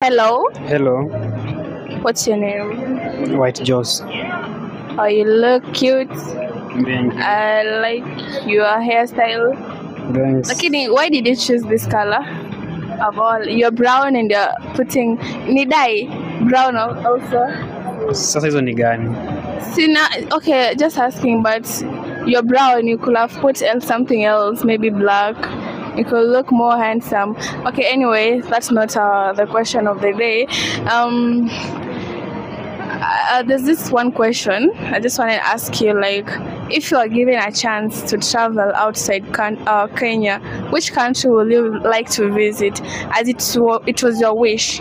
Hello, Hello, what's your name? White Joss. Oh, you look cute. Thank you. I like your hairstyle. Thanks. Lakini, why did you choose this color? Of all, you're brown and you're putting ni dye brown also. Sasa hizo ni gani? Sina, okay, just asking, but you're brown. You could have put something else, maybe black. You could look more handsome. Okay, anyway, that's not the question of the day. There's this one question I just want to ask you, like, if you are given a chance to travel outside Kenya, which country will you like to visit, as it was your wish?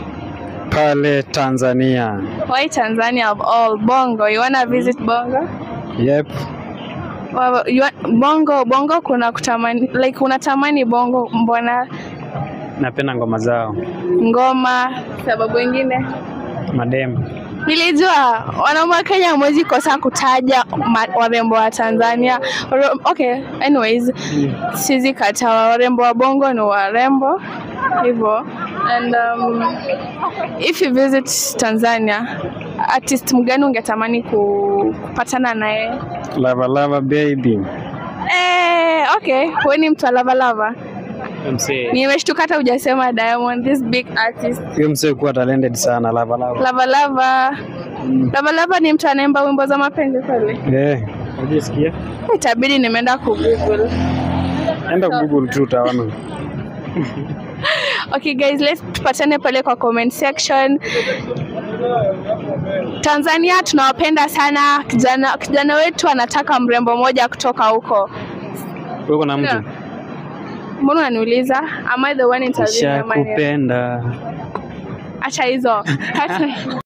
Pale Tanzania. Why Tanzania of all? Bongo, you want to visit Bongo? Yep. Well, Bongo kuna kutamani, like unatamani Bongo, mbona? Napenda ngoma zao. Ngoma, sababu ingine? Madem. Nilijua wanaume wa Kenya hamwezi kosa kutaja warembo wa Tanzania. Okay, anyways, sizi kata warembo wa Bongo ni warembo hivyo. And if you visit Tanzania, artist mgani ungetamani kupatana naye? Lava Lava baby. Okay, wewe ni mtu wa Lava Lava. Mse. Nimeshtuka hata hujasema Diamond, this big artist. Huyo mse kuwa talented sana Lava Lava. Lava Lava. Lava Lava ni mtu anaimba wimbo za mapenzi kweli? Unajisikia? Itabidi nimeenda Google. Enda Google tu utaona. Okay guys, let's tupatane pale kwa comment section. Tanzania tunawapenda sana. Kijana wetu anataka mrembo moja kutoka huko. Uko na mtu? Mbona unaniuliza? Am I the one interviewing? Nishakupenda. Acha hizo.